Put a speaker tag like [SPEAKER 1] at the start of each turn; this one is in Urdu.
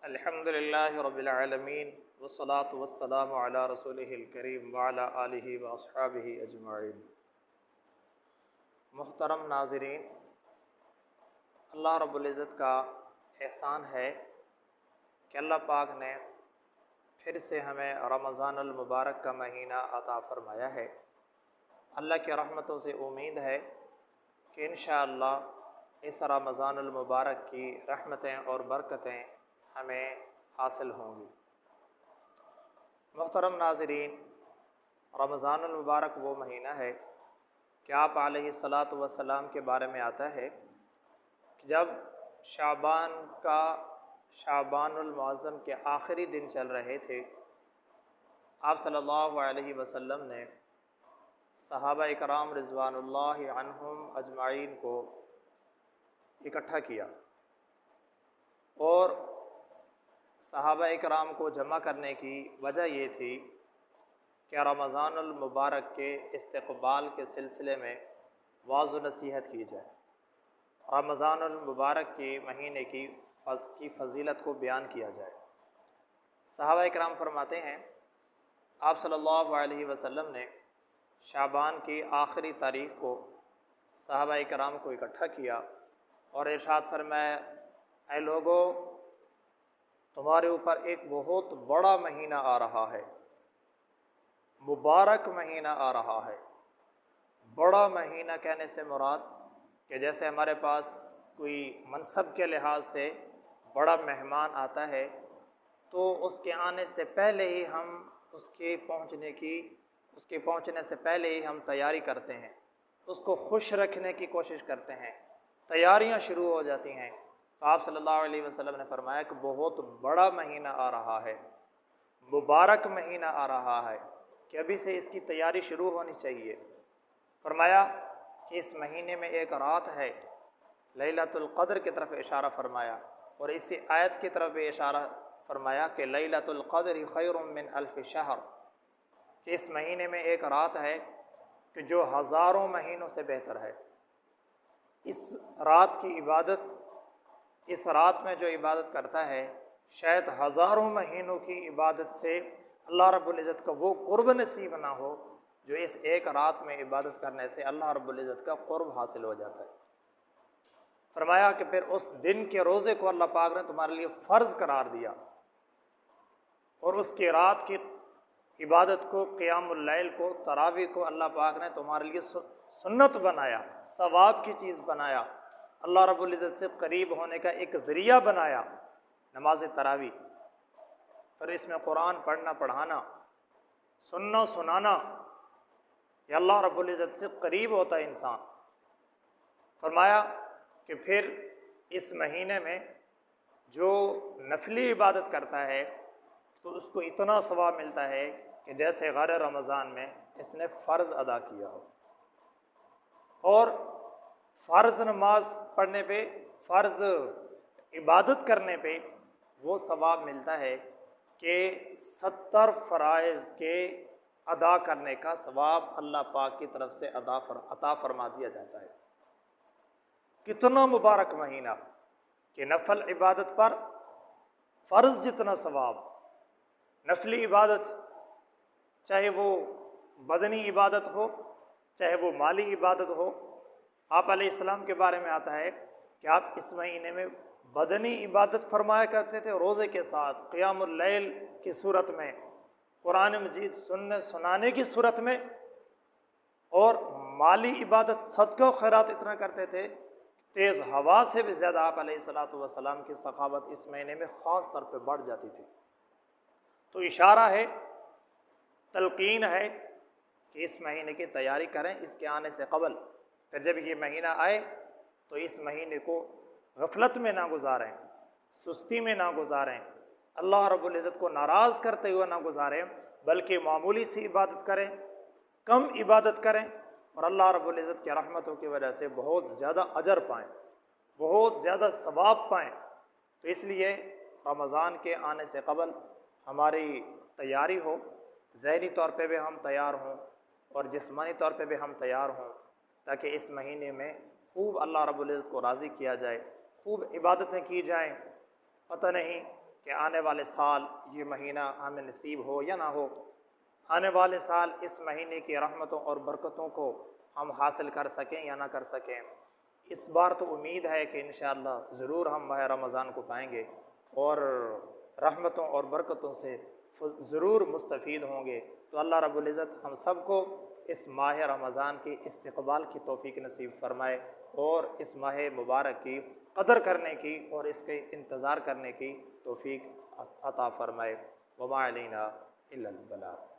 [SPEAKER 1] الحمد للہ رب العالمین والصلاة والسلام علی رسولہ الکریم وعلی آلہ واصحابہ اجمعین۔ محترم ناظرین، اللہ رب العزت کا احسان ہے کہ اللہ پاک نے پھر سے ہمیں رمضان المبارک کا مہینہ عطا فرمایا ہے۔ اللہ کی رحمتوں سے امید ہے کہ انشاءاللہ اس رمضان المبارک کی رحمتیں اور برکتیں ہمیں حاصل ہوں گی۔ محترم ناظرین، رمضان المبارک وہ مہینہ ہے کہ آپ علیہ الصلاۃ والسلام کے بارے میں آتا ہے کہ جب شعبان المعظم کے آخری دن چل رہے تھے، آپ صلی اللہ علیہ وسلم نے صحابہ اکرام رضوان اللہ عنہم اجمعین کو اکٹھا کیا اور صحابہ اکرام کو جمع کرنے کی وجہ یہ تھی کہ رمضان المبارک کے استقبال کے سلسلے میں واعظ و نصیحت کی جائے، رمضان المبارک کے مہینے کی فضیلت کو بیان کیا جائے۔ صحابہ اکرام فرماتے ہیں آپ صلی اللہ علیہ وسلم نے شعبان کی آخری تاریخ کو صحابہ اکرام کو اکٹھا کیا اور ارشاد فرمایا، اے لوگو، تمہارے اوپر ایک بہت بڑا مہینہ آ رہا ہے، مبارک مہینہ آ رہا ہے۔ بڑا مہینہ کہنے سے مراد کہ جیسے ہمارے پاس کوئی منصب کے لحاظ سے بڑا مہمان آتا ہے تو اس کے آنے سے پہلے ہی ہم اس کے پہنچنے سے پہلے ہی ہم تیاری کرتے ہیں، اس کو خوش رکھنے کی کوشش کرتے ہیں، تیاریاں شروع ہو جاتی ہیں۔ تو آپ صلی اللہ علیہ وسلم نے فرمایا کہ بہت بڑا مہینہ آ رہا ہے، مبارک مہینہ آ رہا ہے کہ ابھی سے اس کی تیاری شروع ہونی چاہیے۔ فرمایا کہ اس مہینے میں ایک رات ہے، لیلۃ القدر کی طرف اشارہ فرمایا، اور اسی آیت کی طرف بھی اشارہ فرمایا کہ لیلۃ القدر خیر من الف شہر، کہ اس مہینے میں ایک رات ہے کہ جو ہزاروں مہینوں سے بہتر ہے۔ اس رات کی عبادت، اس رات میں جو عبادت کرتا ہے، شاید ہزاروں مہینوں کی عبادت سے اللہ رب العزت کا وہ قرب نصیب نہ ہو جو اس ایک رات میں عبادت کرنے سے اللہ رب العزت کا قرب حاصل ہو جاتا ہے۔ فرمایا کہ پھر اس دن کے روزے کو اللہ پاک نے تمہارے لیے فرض قرار دیا اور اس کی رات کی عبادت کو، قیام اللیل کو، تراویح کو اللہ پاک نے تمہارے لیے سنت بنایا، ثواب کی چیز بنایا، اللہ رب العزت سے قریب ہونے کا ایک ذریعہ بنایا، نماز تراویح۔ پھر اس میں قرآن پڑھنا، پڑھانا، سننا، سنانا، یہ اللہ رب العزت سے قریب ہوتا ہے انسان۔ فرمایا کہ پھر اس مہینے میں جو نفلی عبادت کرتا ہے تو اس کو اتنا ثواب ملتا ہے کہ جیسے غیر رمضان میں اس نے فرض ادا کیا ہو۔ اور فرض نماز پڑھنے پہ، فرض عبادت کرنے پہ وہ ثواب ملتا ہے کہ 70 فرائض کے ادا کرنے کا ثواب اللہ پاک کی طرف سے عطا فرما دیا جاتا ہے۔ کتنا مبارک مہینہ کہ نفل عبادت پر فرض جتنا ثواب، نفلی عبادت چاہے وہ بدنی عبادت ہو چاہے وہ مالی عبادت ہو۔ آپ علیہ السلام کے بارے میں آتا ہے کہ آپ اس مہینے میں بدنی عبادت فرمایا کرتے تھے روزے کے ساتھ، قیام اللیل کی صورت میں، قرآن مجید سنانے کی صورت میں، اور مالی عبادت صدقہ و خیرات اتنا کرتے تھے، تیز ہوا سے بھی زیادہ آپ علیہ الصلاۃ والسلام کی سخاوت اس مہینے میں خاص طور پہ بڑھ جاتی تھی۔ تو اشارہ ہے، تلقین ہے کہ اس مہینے کی تیاری کریں اس کے آنے سے قبل۔ پھر جب یہ مہینہ آئے تو اس مہینے کو غفلت میں نہ گزاریں، سستی میں نہ گزاریں، اللہ رب العزت کو ناراض کرتے ہوئے نہ گزاریں، بلکہ معمولی سی عبادت کریں، کم عبادت کریں، اور اللہ رب العزت کی رحمتوں کی وجہ سے بہت زیادہ اجر پائیں، بہت زیادہ ثواب پائیں۔ تو اس لیے رمضان کے آنے سے قبل ہماری تیاری ہو، ذہنی طور پہ بھی ہم تیار ہوں اور جسمانی طور پہ بھی ہم تیار ہوں، تاکہ اس مہینے میں خوب اللہ رب العزت کو راضی کیا جائے، خوب عبادتیں کی جائیں۔ پتہ نہیں کہ آنے والے سال یہ مہینہ ہمیں نصیب ہو یا نہ ہو، آنے والے سال اس مہینے کی رحمتوں اور برکتوں کو ہم حاصل کر سکیں یا نہ کر سکیں۔ اس بار تو امید ہے کہ انشاءاللہ ضرور ہم ماہ رمضان کو پائیں گے اور رحمتوں اور برکتوں سے ضرور مستفید ہوں گے۔ تو اللہ رب العزت ہم سب کو اس ماہ رمضان کے استقبال کی توفیق نصیب فرمائے اور اس ماہ مبارک کی قدر کرنے کی اور اس کے انتظار کرنے کی توفیق عطا فرمائے۔ وما علینا الا البلاغ۔